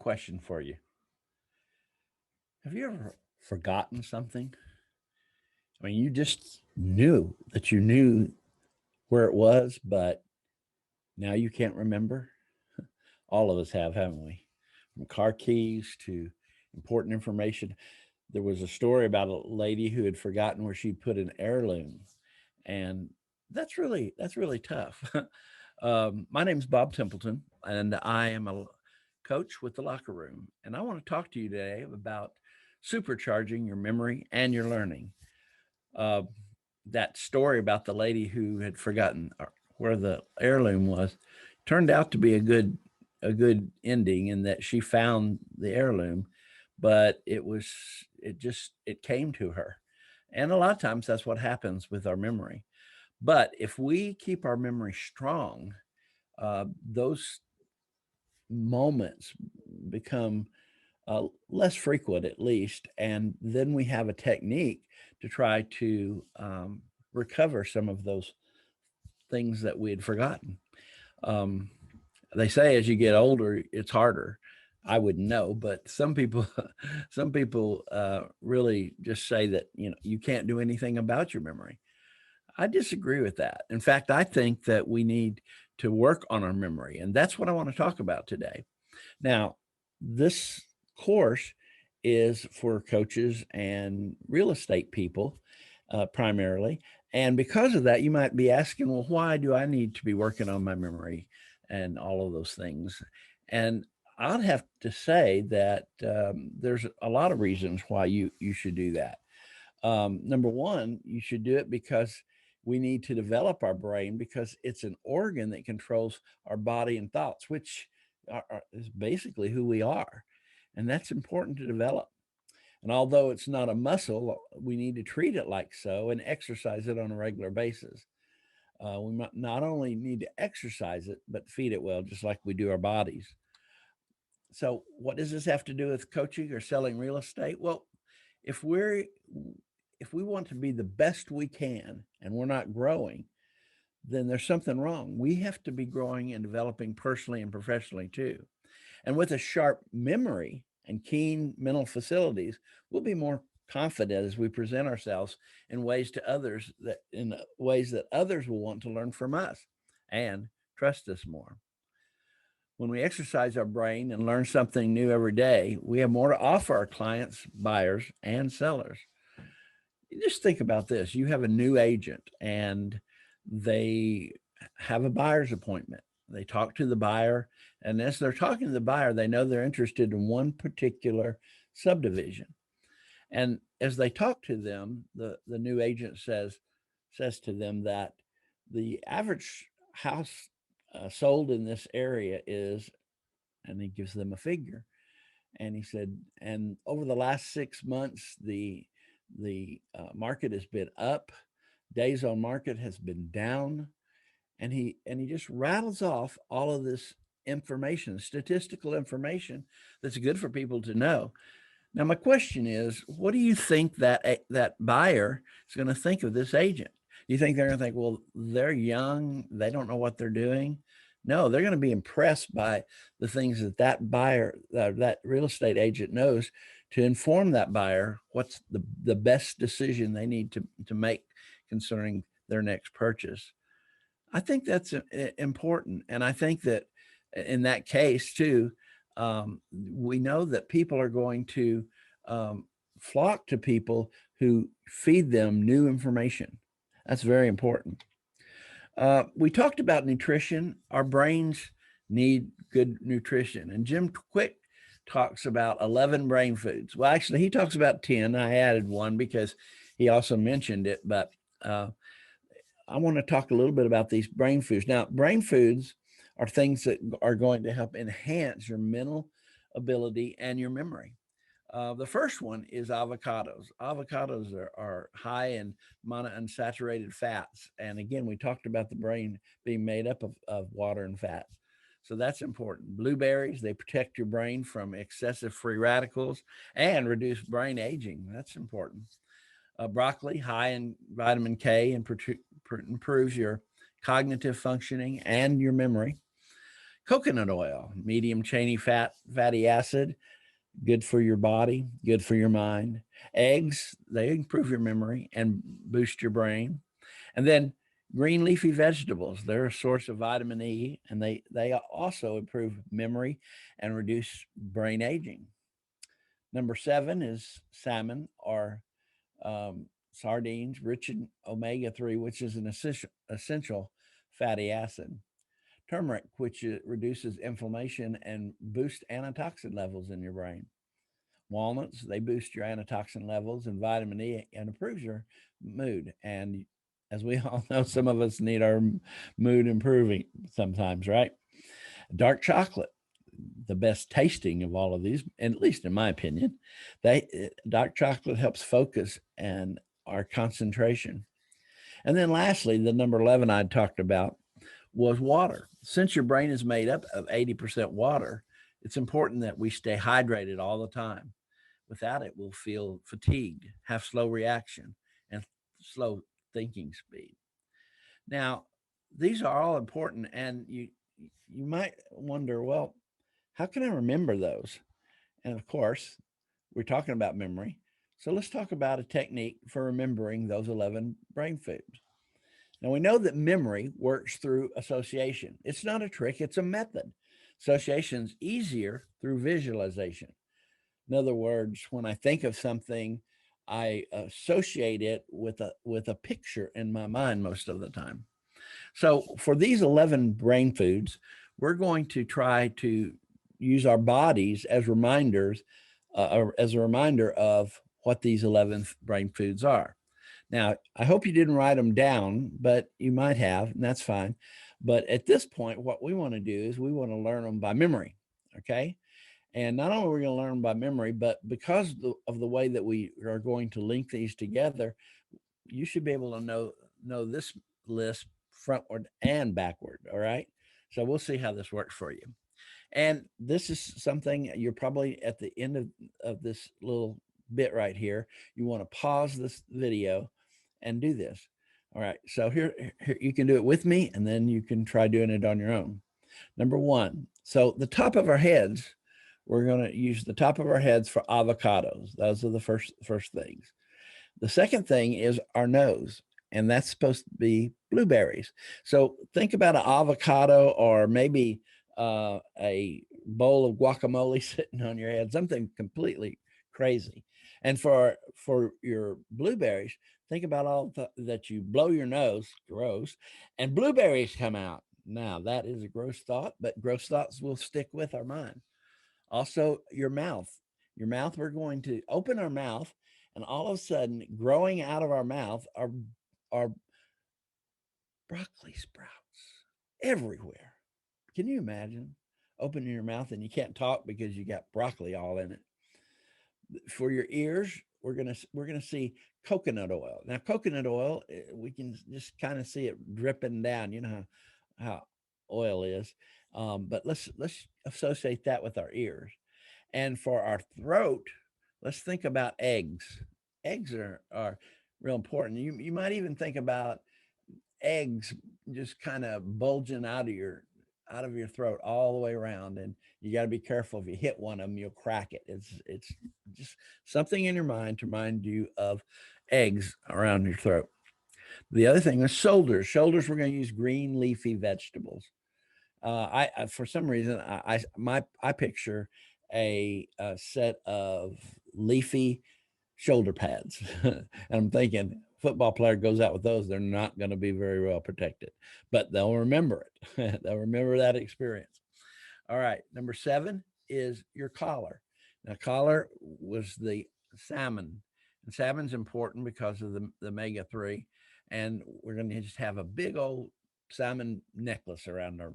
question for you. Have you ever forgotten something? I mean, you just knew that you knew where it was, but now you can't remember? All of us have, haven't we? From car keys to important information. There was a story about a lady who had forgotten where she put an heirloom, and that's really tough. My name's Bob Templeton, and I am a coach with the Locker Room, and I want to talk to you today about supercharging your memory and your learning. Uh, that story about the lady who had forgotten where the heirloom was turned out to be a good ending in that she found the heirloom, but it came to her. And a lot of times that's what happens with our memory. But if we keep our memory strong, those moments become less frequent, at least. And then we have a technique to try to recover some of those things that we had forgotten. Um, they say as you get older, it's harder. I wouldn't know, but some people, some people really just say that you can't do anything about your memory. I disagree with that. In fact, I think that we need to work on our memory, and that's what I want to talk about today. Now, this course is for coaches and real estate people primarily. And because of that, you might be asking, well, why do I need to be working on my memory and all of those things? And I'd have to say that there's a lot of reasons why you should do that. Number one, you should do it because we need to develop our brain because it's an organ that controls our body and thoughts, which is basically who we are. And that's important to develop. And although it's not a muscle, we need to treat it like so and exercise it on a regular basis. We not only need to exercise it, but feed it well, just like we do our bodies. So, what does this have to do with coaching or selling real estate? Well, if we're if we want to be the best we can and we're not growing, then there's something wrong. We have to be growing and developing personally and professionally too. And with a sharp memory and keen mental facilities, we'll be more confident as we present ourselves in ways that others will want to learn from us and trust us more. When we exercise our brain and learn something new every day, we have more to offer our clients, buyers, and sellers. You just think about this. You have a new agent and they have a buyer's appointment. They talk to the buyer, and as they're talking to the buyer, they know they're interested in one particular subdivision. And as they talk to them, the new agent says to them that the average house sold in this area is, and he gives them a figure. And he said, and over the last 6 months, the market has been up, days on market has been down, and he just rattles off all of this information, statistical information that's good for people to know. Now, my question is, what do you think that buyer is going to think of this agent? Do you think they're going to think, well, they're young, they don't know what they're doing? No, they're going to be impressed by the things that buyer, that real estate agent knows to inform that buyer what's the best decision they need to make concerning their next purchase. I think that's important. And I think that in that case, too, we know that people are going to um, flock to people who feed them new information. That's very important. We talked about nutrition. Our brains need good nutrition. And Jim Quick talks about 11 brain foods. Well, actually, he talks about 10. I added one because he also mentioned it. But I want to talk a little bit about these brain foods. Now, brain foods are things that are going to help enhance your mental ability and your memory. The first one is avocados. Avocados are high in monounsaturated fats. And again, we talked about the brain being made up of water and fat. So that's important. Blueberries, they protect your brain from excessive free radicals and reduce brain aging. That's important. Broccoli, high in vitamin K, and improves your cognitive functioning and your memory. Coconut oil, medium chain fatty acid, good for your body, good for your mind. Eggs, they improve your memory and boost your brain. And then green leafy vegetables, they're a source of vitamin E, and they also improve memory and reduce brain aging. Number 7 is salmon or sardines, rich in omega 3, which is an essential fatty acid. Turmeric, which reduces inflammation and boosts antitoxin levels in your brain. Walnuts, they boost your antitoxin levels and vitamin E and improves your mood. And as we all know, some of us need our mood improving sometimes, right? Dark chocolate, the best tasting of all of these, and at least in my opinion, dark chocolate helps focus and our concentration. And then lastly, the number 11 I talked about was water. Since your brain is made up of 80% water, it's important that we stay hydrated all the time. Without it, we'll feel fatigued, have slow reaction, and slow thinking speed. Now, these are all important, and you might wonder, well, how can I remember those? And of course, we're talking about memory. So let's talk about a technique for remembering those 11 brain foods. Now, we know that memory works through association. It's not a trick, it's a method. Association's easier through visualization. In other words, when I think of something, I associate it with a picture in my mind most of the time. So for these 11 brain foods, we're going to try to use our bodies as reminders, or as a reminder of what these 11 brain foods are. Now, I hope you didn't write them down, but you might have, and that's fine. But at this point, what we want to do is we want to learn them by memory. Okay. And not only are we going to learn them by memory, but because of the way that we are going to link these together, you should be able to know this list frontward and backward. All right. So we'll see how this works for you. And this is something you're probably at the end of this little bit right here. You want to pause this video and do this. All right. So here you can do it with me, and then you can try doing it on your own. Number 1. So the top of our heads, we're going to use the top of our heads for avocados. Those are the first things. The second thing is our nose, and that's supposed to be blueberries. So think about an avocado, or maybe a bowl of guacamole sitting on your head, something completely crazy. And for your blueberries, think about all that you blow your nose, gross, and blueberries come out. Now that is a gross thought, but gross thoughts will stick with our mind. Also, your mouth. Your mouth, we're going to open our mouth, and all of a sudden, growing out of our mouth are broccoli sprouts everywhere. Can you imagine opening your mouth and you can't talk because you got broccoli all in it? For your ears, we're gonna see coconut oil. Now, coconut oil, we can just kind of see it dripping down. You know how oil is, but let's associate that with our ears. And for our throat, let's think about eggs. Eggs are real important. You might even think about eggs just kind of bulging out of your throat all the way around, and you got to be careful. If you hit one of them, you'll crack it. It's just something in your mind to remind you of eggs around your throat. The other thing is shoulders. We're going to use green leafy vegetables. I for some reason I picture a set of leafy shoulder pads. And I'm thinking, football player goes out with those, they're not going to be very well protected, but they'll remember it. They'll remember that experience. All right. Number 7 is your collar. Now, collar was the salmon, and salmon's important because of the omega 3. And we're going to just have a big old salmon necklace around our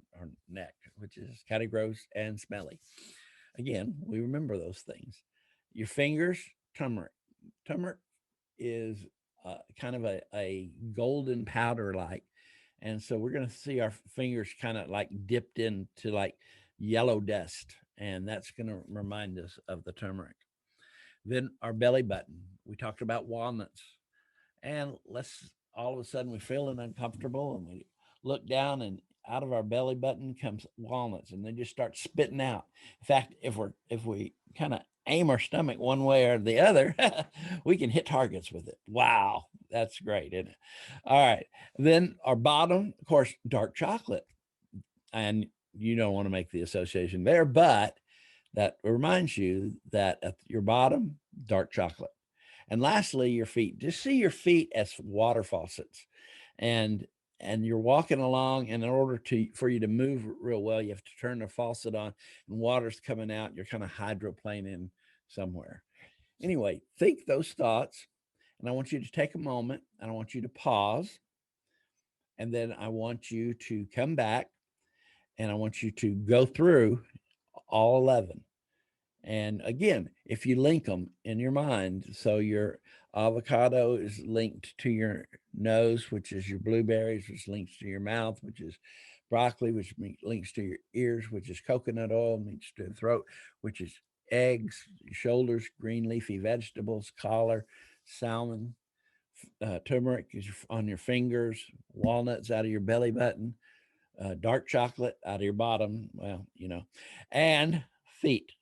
neck, which is kind of gross and smelly. Again, we remember those things. Your fingers, turmeric. Turmeric is kind of a golden powder like. And so we're going to see our fingers kind of like dipped into like yellow dust. And that's going to remind us of the turmeric. Then our belly button. We talked about walnuts. And let's all of a sudden we're feeling uncomfortable, and we look down, and out of our belly button comes walnuts, and they just start spitting out. In fact, if we kind of aim our stomach one way or the other, we can hit targets with it. Wow, that's great, isn't it? All right. Then our bottom, of course, dark chocolate. And you don't want to make the association there, but that reminds you that at your bottom, dark chocolate. And lastly, your feet. Just see your feet as water faucets. And you're walking along, and in order for you to move real well, you have to turn the faucet on, and water's coming out. You're kind of hydroplaning somewhere. Anyway, think those thoughts, and I want you to take a moment, and I want you to pause, and then I want you to come back, and I want you to go through all 11. And again, if you link them in your mind, so your avocado is linked to your nose, which is your blueberries, which links to your mouth, which is broccoli, which links to your ears, which is coconut oil, links to the throat, which is eggs, shoulders, green leafy vegetables, collar, salmon, turmeric is on your fingers, walnuts out of your belly button, dark chocolate out of your bottom, well, and feet,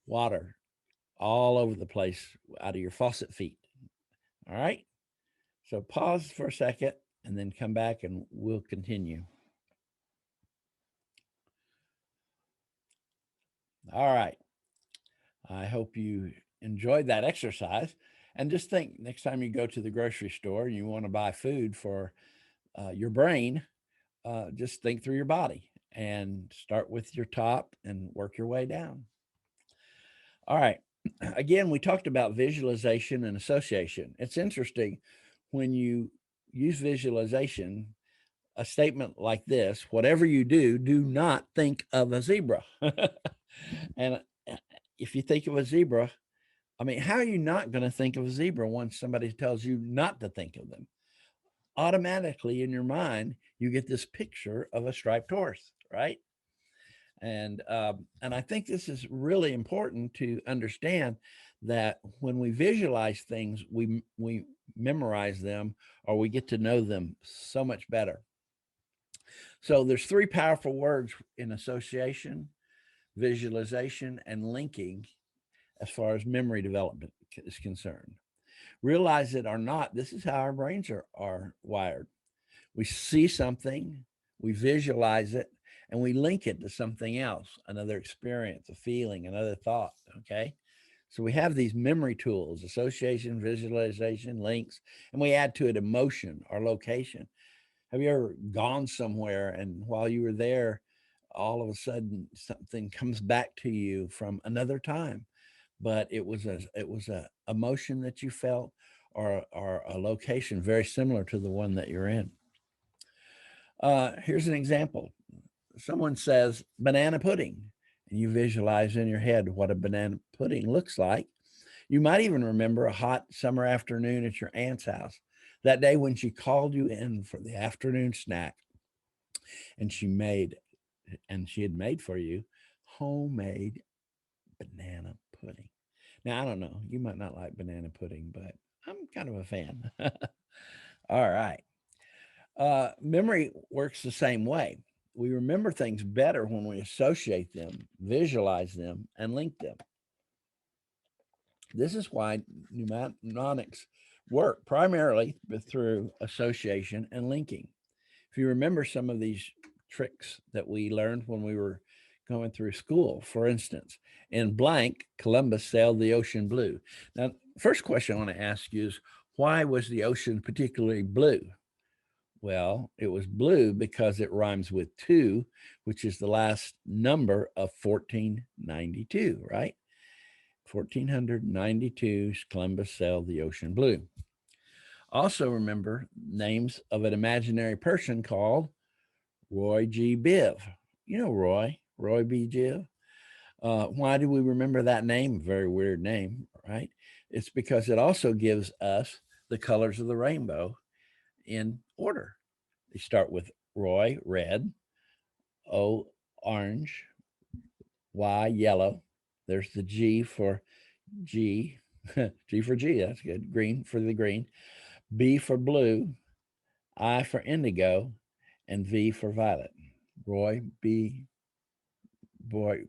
water all over the place out of your faucet feet. All right. So pause for a second and then come back and we'll continue. All right. I hope you enjoyed that exercise. And just think, next time you go to the grocery store and you want to buy food for your brain, just think through your body and start with your top and work your way down. All right. Again, we talked about visualization and association. It's interesting when you use visualization, a statement like this: whatever you do, do not think of a zebra. And if you think of a zebra, I mean, how are you not going to think of a zebra once somebody tells you not to think of them? Automatically in your mind, you get this picture of a striped horse, right? And I think this is really important to understand, that when we visualize things, we memorize them, or we get to know them so much better. So there's three powerful words in association, visualization, and linking as far as memory development is concerned. Realize it or not, this is how our brains are wired. We see something, we visualize it, and we link it to something else, another experience, a feeling, another thought. Okay. So we have these memory tools: association, visualization, links, and we add to it emotion or location. Have you ever gone somewhere and while you were there, all of a sudden something comes back to you from another time, but it was a emotion that you felt, or a location very similar to the one that you're in? Here's an example. Someone says banana pudding, and you visualize in your head what a banana pudding looks like. You might even remember a hot summer afternoon at your aunt's house, that day when she called you in for the afternoon snack, and she had made for you homemade banana pudding. Now, I don't know, you might not like banana pudding, but I'm kind of a fan. All right. Memory works the same way. We remember things better when we associate them, visualize them, and link them. This is why mnemonics work primarily through association and linking. If you remember some of these tricks that we learned when we were going through school, for instance, in blank, Columbus sailed the ocean blue. Now, first question I want to ask you is, why was the ocean particularly blue? Well, it was blue because it rhymes with two, which is the last number of 1492, right? 1492, Columbus sailed the ocean blue. Also remember names of an imaginary person called Roy G. Biv. You know Roy B. Biv. Why do we remember that name? Very weird name, right? It's because it also gives us the colors of the rainbow in order. They start with Roy, red; O, orange; Y, yellow. There's the G for G. G for G, that's good. Green for the green. B for blue, I for indigo, and V for violet. Roy, B, Boy,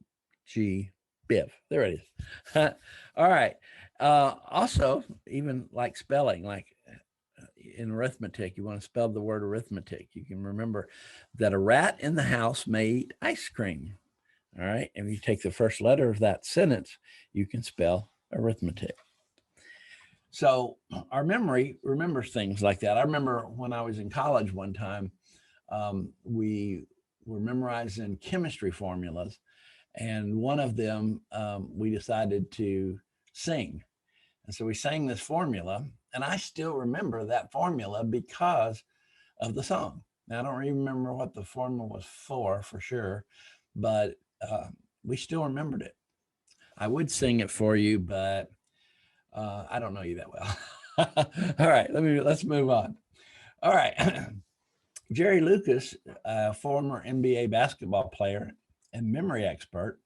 G, Biv. There it is. All right. Also, even like spelling, like in arithmetic, you want to spell the word arithmetic. You can remember that a rat in the house made ice cream. All right. And if you take the first letter of that sentence, you can spell arithmetic. So our memory remembers things like that. I remember when I was in college one time, we were memorizing chemistry formulas, and one of them we decided to sing. And so we sang this formula, and I still remember that formula because of the song. Now, I don't even remember what the formula was for sure, but we still remembered it. I would sing it for you, but I don't know you that well. All right, let's move on. All right. Jerry Lucas, a former NBA basketball player and memory expert,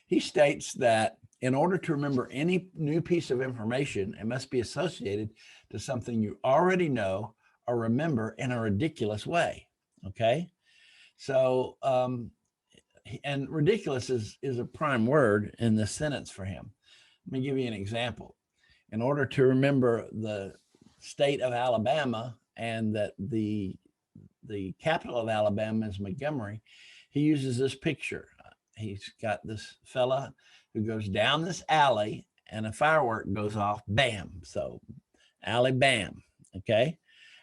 he states that in order to remember any new piece of information, it must be associated to something you already know or remember in a ridiculous way. Okay. So, and ridiculous is a prime word in this sentence for him. Let me give you an example. In order to remember the state of Alabama and that the capital of Alabama is Montgomery, he uses this picture. He's got this fella who goes down this alley and a firework goes off, bam. So alley, bam. Okay.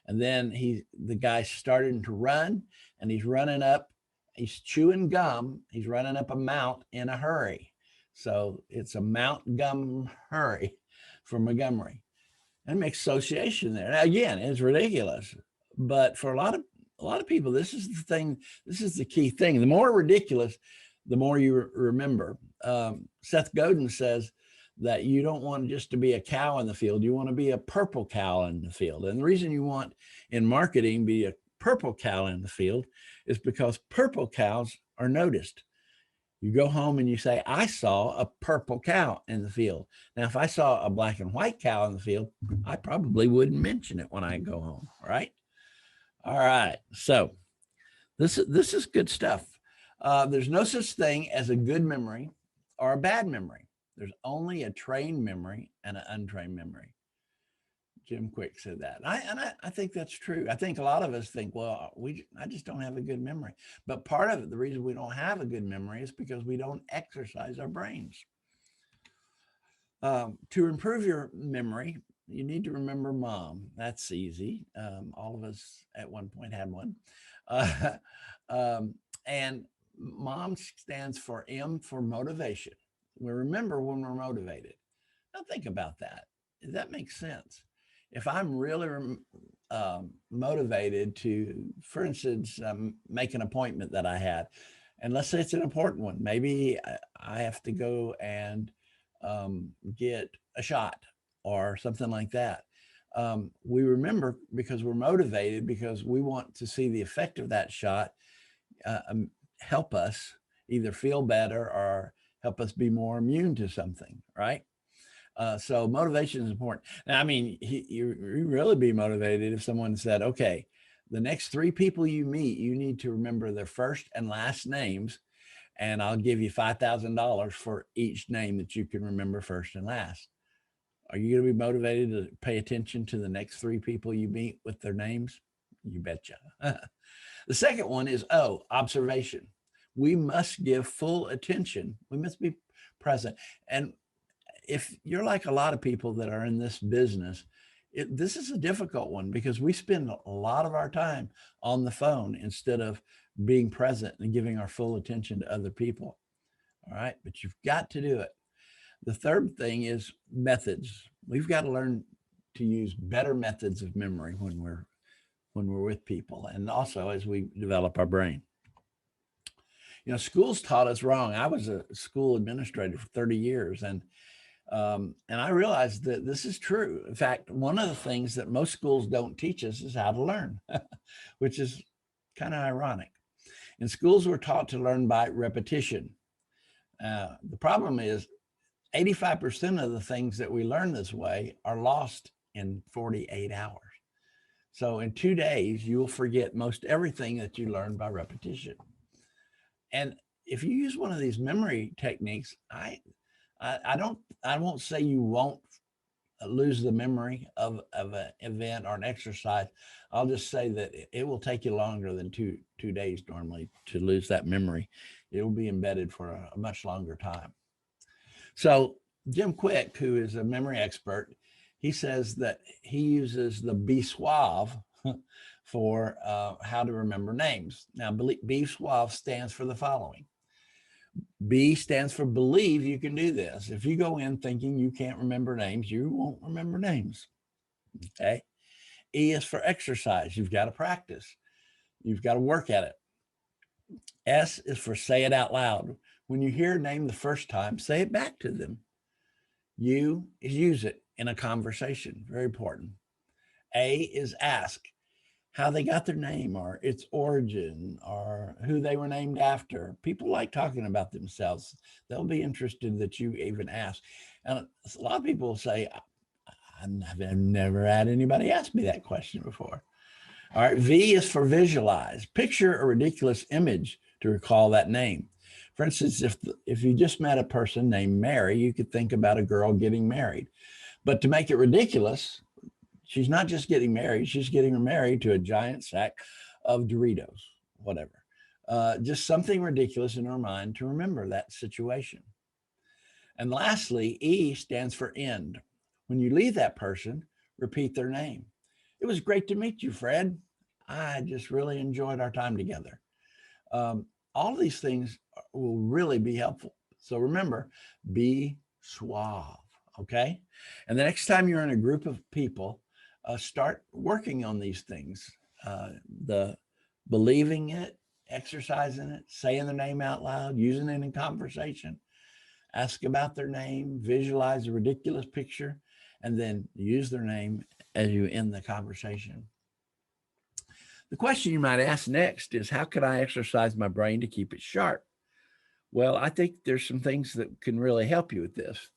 And then the guy's starting to run, and he's running up, he's chewing gum. He's running up a mount in a hurry. So it's a Mount Gum hurry for Montgomery. And it makes association there. Now, again, it's ridiculous, but for a lot of people, this is the thing. This is the key thing. The more ridiculous, the more you remember. Seth Godin says that you don't want just to be a cow in the field. You want to be a purple cow in the field. And the reason you want in marketing be a purple cow in the field is because purple cows are noticed. You go home and you say, I saw a purple cow in the field. Now, if I saw a black and white cow in the field, I probably wouldn't mention it when I go home, right? All right. So this is good stuff. There's no such thing as a good memory or a bad memory. There's only a trained memory and an untrained memory. Jim Quick said that. I think that's true. I think a lot of us think, well, I just don't have a good memory. But part of it, the reason we don't have a good memory is because we don't exercise our brains. To improve your memory, you need to remember mom. That's easy. All of us at one point had one. And mom stands for M for motivation. We remember when we're motivated. Now think about that. That makes sense. If I'm really motivated to, for instance, make an appointment that I had, and let's say it's an important one, maybe I have to go and get a shot or something like that. We remember because we're motivated, because we want to see the effect of that shot help us either feel better or help us be more immune to something, right? So motivation is important. Now, I mean, you really be motivated if someone said, okay, the next 3 people you meet, you need to remember their first and last names, and I'll give you $5,000 for each name that you can remember first and last. Are you going to be motivated to pay attention to the next 3 people you meet with their names? You betcha. The second one is observation. We must give full attention. We must be present. And if you're like a lot of people that are in this business, this is a difficult one because we spend a lot of our time on the phone instead of being present and giving our full attention to other people. All right. But you've got to do it. The third thing is methods. We've got to learn to use better methods of memory when we're with people, and also as we develop our brain. You know, schools taught us wrong. I was a school administrator for 30 years, and I realized that this is true. In fact, one of the things that most schools don't teach us is how to learn, which is kind of ironic. In schools, we're taught to learn by repetition. The problem is 85% of the things that we learn this way are lost in 48 hours. So in 2 days, you will forget most everything that you learned by repetition. And if you use one of these memory techniques, I won't say you won't lose the memory of an event or an exercise. I'll just say that it will take you longer than two days normally to lose that memory. It will be embedded for a much longer time. So Jim Quick, who is a memory expert, he says that he uses the Be Suave for how to remember names. Now, Be Suave stands for the following. B stands for believe you can do this. If you go in thinking you can't remember names, you won't remember names. Okay. E is for exercise. You've got to practice. You've got to work at it. S is for say it out loud. When you hear a name the first time, say it back to them. U is use it in a conversation. Very important. A is ask how they got their name or its origin or who they were named after. People like talking about themselves. They'll be interested that you even ask. And a lot of people will say, I've never had anybody ask me that question before. All right, V is for visualize. Picture a ridiculous image to recall that name. For instance, if you just met a person named Mary, you could think about a girl getting married. But to make it ridiculous, she's not just getting married, she's getting married to a giant sack of Doritos, whatever. Just something ridiculous in her mind to remember that situation. And lastly, E stands for end. When you leave that person, repeat their name. It was great to meet you, Fred. I just really enjoyed our time together. All of these things will really be helpful. So remember, be suave, okay? And the next time you're in a group of people, start working on these things. The believing it, exercising it, saying their name out loud, using it in conversation, ask about their name, visualize a ridiculous picture, and then use their name as you end the conversation. The question you might ask next is, how can I exercise my brain to keep it sharp? Well, I think there's some things that can really help you with this.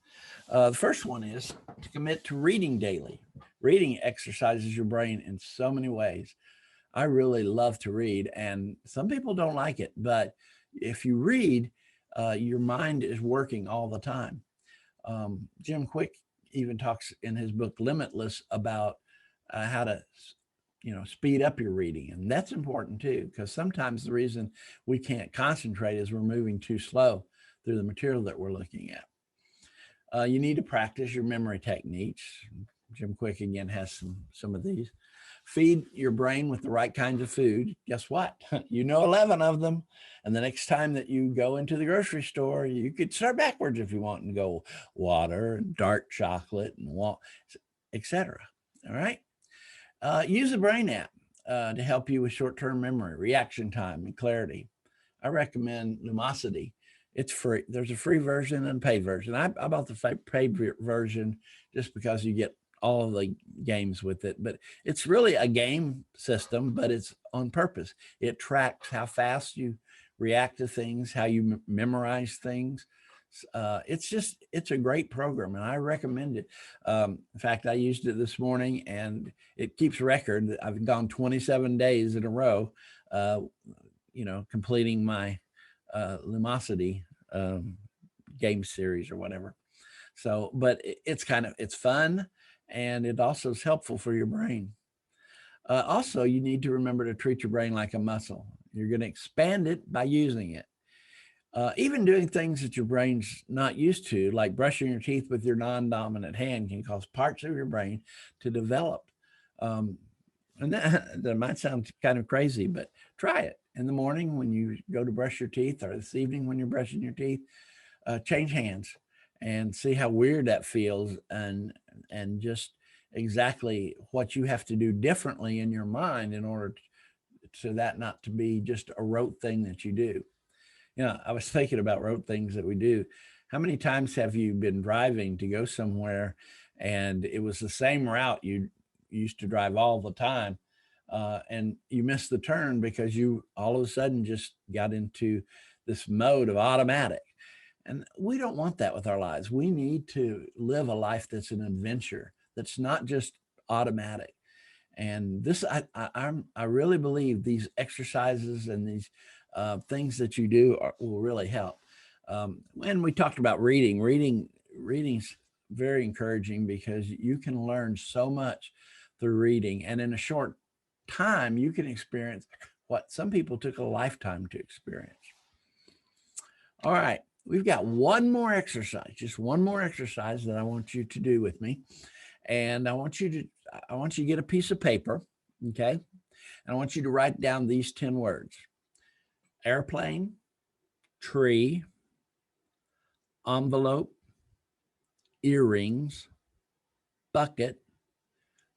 The first one is to commit to reading daily. Reading exercises your brain in so many ways. I really love to read, and some people don't like it, but if you read, your mind is working all the time. Jim Quick even talks in his book Limitless about how to speed up your reading, and that's important too, because sometimes the reason we can't concentrate is we're moving too slow through the material that we're looking at. You need to practice your memory techniques. Jim Quick again has some of these. Feed your brain with the right kinds of food. Guess what? You know 11 of them. And the next time that you go into the grocery store, you could start backwards if you want and go water and dark chocolate and etc. All right. Use a brain app to help you with short-term memory, reaction time, and clarity. I recommend Lumosity. It's free. There's a free version and a paid version. I bought the paid version just because you get all of the games with it, but it's really a game system, but it's on purpose. It tracks how fast you react to things, how you memorize things. It's a great program, and I recommend it. In fact, I used it this morning, and it keeps record. I've gone 27 days in a row, completing my Lumosity game series or whatever. So, but it's fun, and it also is helpful for your brain. Also, you need to remember to treat your brain like a muscle. You're going to expand it by using it. Even doing things that your brain's not used to, like brushing your teeth with your non-dominant hand, can cause parts of your brain to develop. And that might sound kind of crazy, but try it. In the morning when you go to brush your teeth, or this evening when you're brushing your teeth, change hands and see how weird that feels, and just exactly what you have to do differently in your mind in order to that not to be just a rote thing that you do. I was thinking about rote things that we do. How many times have you been driving to go somewhere and it was the same route you used to drive all the time, and you missed the turn because you all of a sudden just got into this mode of automatic? And we don't want that with our lives. We need to live a life that's an adventure, that's not just automatic. And this, I really believe these exercises and these things that you do will really help. When we talked about reading's very encouraging because you can learn so much through reading, and in a short time, you can experience what some people took a lifetime to experience. All right, we've got one more exercise, just one more exercise that I want you to do with me, and I want you to get a piece of paper, okay, and I want you to write down these 10 words: airplane, tree, envelope, earrings, bucket,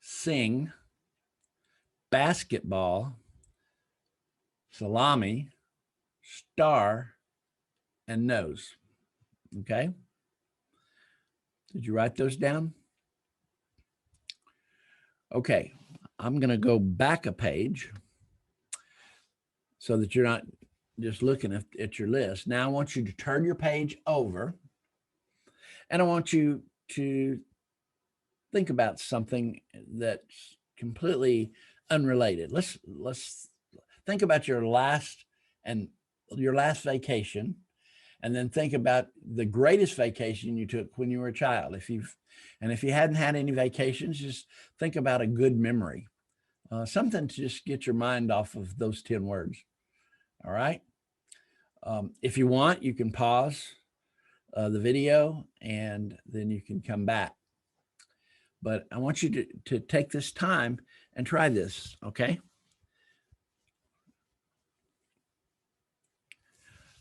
sing, basketball, salami, star, and nose. Okay? Did you write those down? Okay. I'm going to go back a page so that you're not just looking at your list. Now I want you to turn your page over, and I want you to think about something that's completely unrelated. Let's think about and your last vacation, and then think about the greatest vacation you took when you were a child. If you hadn't had any vacations, just think about a good memory, something to just get your mind off of those 10 words. All right. If you want, you can pause the video and then you can come back. But I want you to take this time and try this, okay?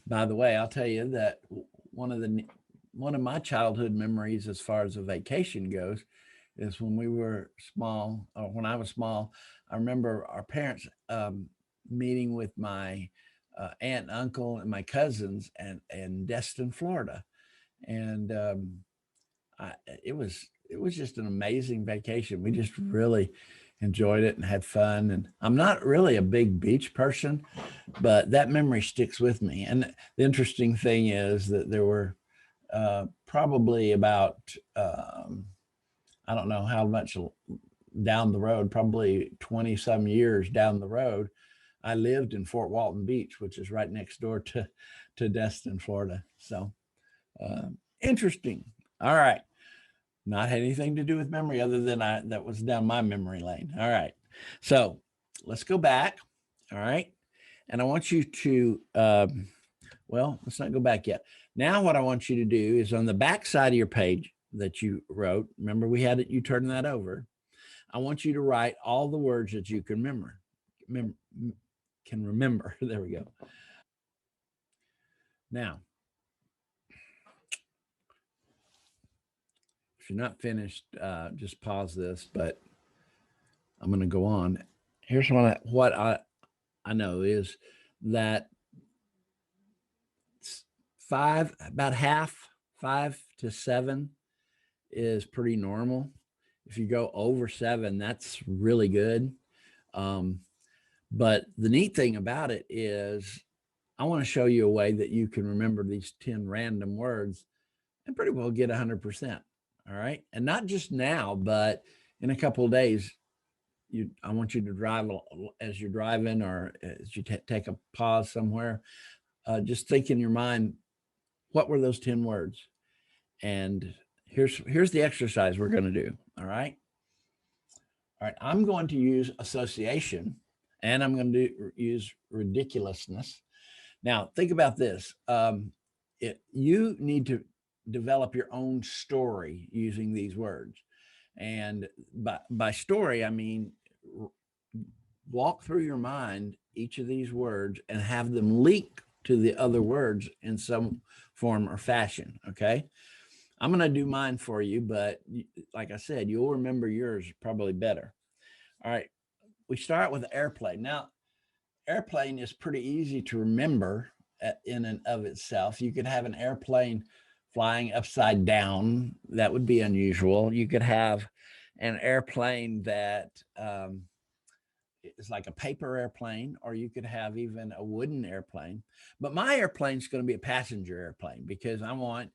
By the way, I'll tell you that one of my childhood memories as far as a vacation goes is when we were small, or when I was small. I remember our parents meeting with my aunt and uncle and my cousins in Destin, Florida, and it was just an amazing vacation. We just really enjoyed it and had fun. And I'm not really a big beach person, but that memory sticks with me. And the interesting thing is that there were probably about I don't know how much down the road, probably 20 some years down the road, I lived in Fort Walton Beach, which is right next door to Destin, Florida. So interesting. All right. Not had anything to do with memory other than that was down my memory lane. All right. So let's go back. All right. And I want you to, well, let's not go back yet. Now, what I want you to do is on the back side of your page that you wrote, remember we had it, you turn that over. I want you to write all the words that you can remember. Can remember. There we go. Now, if you're not finished, just pause this, but I'm going to go on. Here's what I know is that about half, 5 to 7 is pretty normal. If you go over 7, that's really good. But the neat thing about it is I want to show you a way that you can remember these 10 random words and pretty well get 100%. All right. And not just now, but in a couple of days, I want you to drive as you're driving or as you take a pause somewhere. Just think in your mind, what were those 10 words? And here's the exercise we're going to do. All right. All right. I'm going to use association, and I'm going to use ridiculousness. Now, think about this. You need to develop your own story using these words. And by story, I mean walk through your mind each of these words and have them link to the other words in some form or fashion. Okay. I'm going to do mine for you, but like I said, you'll remember yours probably better. All right. We start with airplane. Now, airplane is pretty easy to remember in and of itself. You could have an airplane flying upside down. That would be unusual. You could have an airplane that is like a paper airplane, or you could have even a wooden airplane. But my airplane is going to be a passenger airplane because I want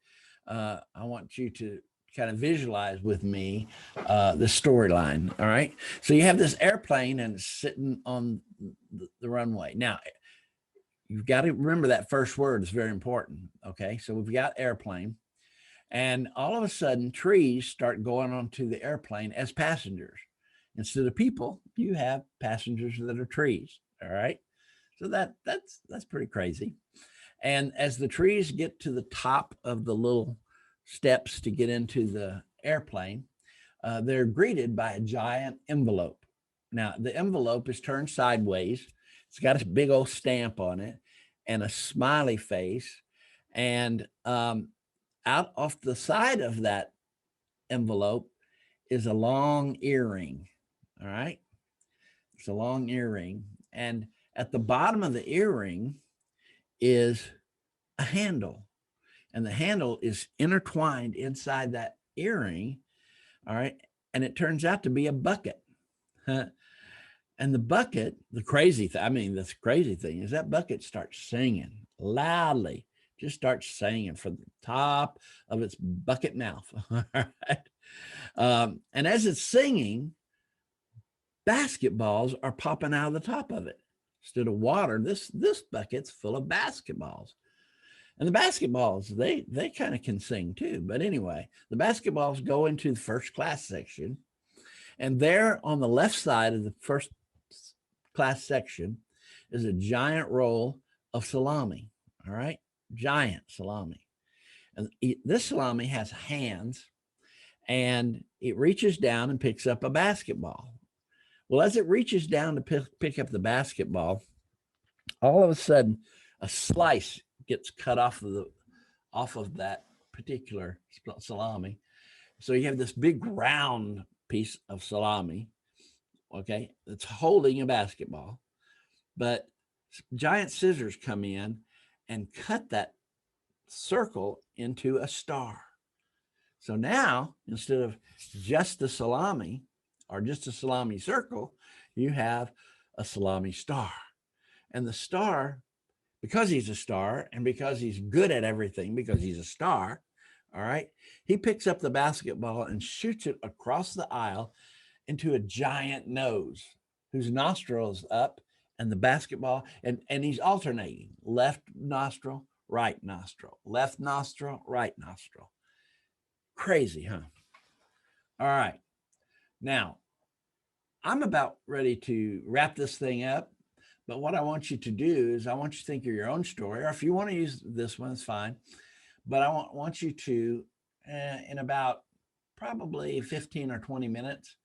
you to kind of visualize with me the storyline. All right. So you have this airplane and it's sitting on the runway. Now, you've got to remember that first word is very important. Okay. So we've got airplane. And all of a sudden, trees start going onto the airplane as passengers. Instead of people, you have passengers that are trees. All right. So that's pretty crazy. And as the trees get to the top of the little steps to get into the airplane, they're greeted by a giant envelope. Now, the envelope is turned sideways. It's got a big old stamp on it and a smiley face. And out off the side of that envelope is a long earring. All right. It's a long earring. And at the bottom of the earring is a handle. And the handle is intertwined inside that earring. All right. And it turns out to be a bucket. And the bucket, the crazy thing is that bucket starts singing loudly, just starts singing from the top of its bucket mouth. All right. And as it's singing, basketballs are popping out of the top of it. Instead of water, this bucket's full of basketballs. And the basketballs, they kind of can sing too. But anyway, the basketballs go into the first class section. And there on the left side of the first class section is a giant roll of salami. All right. Giant salami. And this salami has hands and it reaches down and picks up a basketball. Well, as it reaches down to pick up the basketball, all of a sudden a slice gets cut off of that particular salami. So you have this big round piece of salami, okay, that's holding a basketball, but giant scissors come in and cut that circle into a star. So now, instead of just the salami or just a salami circle, you have a salami star. And the star, because he's a star and because he's good at everything, because he's a star, all right, he picks up the basketball and shoots it across the aisle into a giant nose whose nostril is up and the basketball, and he's alternating left nostril, right nostril, left nostril, right nostril. Crazy, huh? All right. Now, I'm about ready to wrap this thing up. But what I want you to do is I want you to think of your own story, or if you want to use this one, it's fine. But I want you to, in about probably 15 or 20 minutes,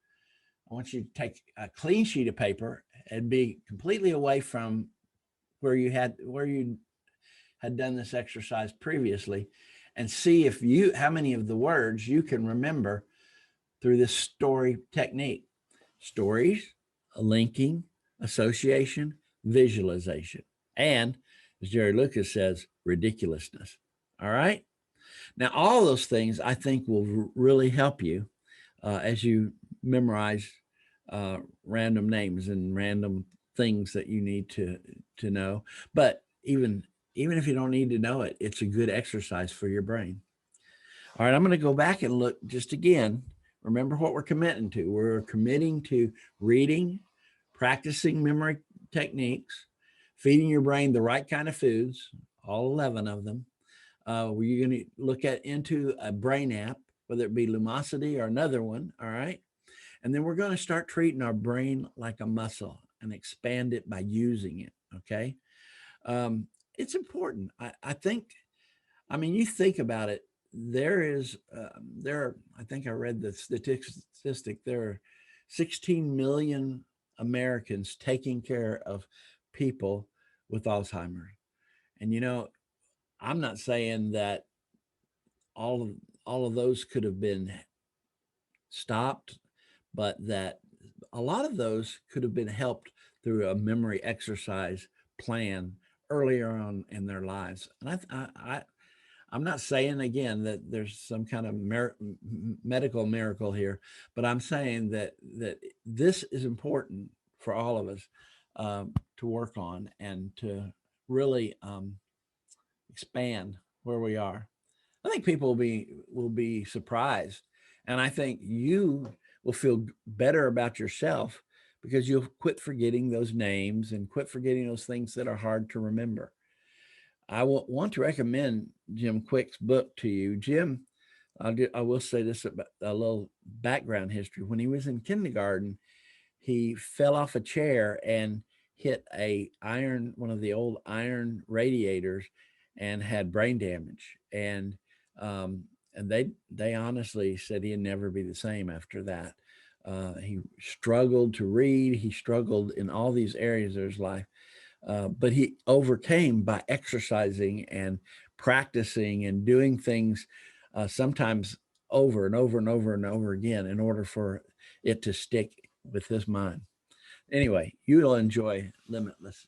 I want you to take a clean sheet of paper and be completely away from where you had done this exercise previously, and see how many of the words you can remember through this story technique. Stories, linking, association, visualization, and as Jerry Lucas says, ridiculousness. All right. Now, all those things I think will really help you as you memorize random names and random things that you need to know. But even if you don't need to know it, it's a good exercise for your brain. All right, I'm going to go back and look just again. Remember what we're committing to. We're committing to reading, practicing memory techniques, feeding your brain the right kind of foods, all 11 of them. We're going to look into a brain app, whether it be Lumosity or another one, all right? And then we're going to start treating our brain like a muscle and expand it by using it, okay? It's important. I think, you think about it, I think I read the statistic, there are 16 million Americans taking care of people with Alzheimer's. And I'm not saying that all of those could have been stopped, but that a lot of those could have been helped through a memory exercise plan earlier on in their lives. And I'm not saying again that there's some kind of medical miracle here, but I'm saying that this is important for all of us to work on and to really expand where we are. I think people will be surprised, and I think you will feel better about yourself because you'll quit forgetting those names and quit forgetting those things that are hard to remember. I will want to recommend Jim Quick's book to you. Jim, I will say this about a little background history. When he was in kindergarten, he fell off a chair and hit one of the old iron radiators, and had brain damage. And they honestly said he'd never be the same after that. He struggled to read. He struggled in all these areas of his life, but he overcame by exercising and practicing and doing things, sometimes over and over and over and over again, in order for it to stick with his mind. Anyway, you'll enjoy Limitless.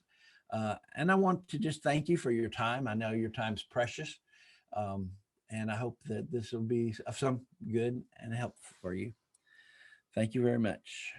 And I want to just thank you for your time. I know your time's precious. Um, and I hope that this will be of some good and help for you. Thank you very much.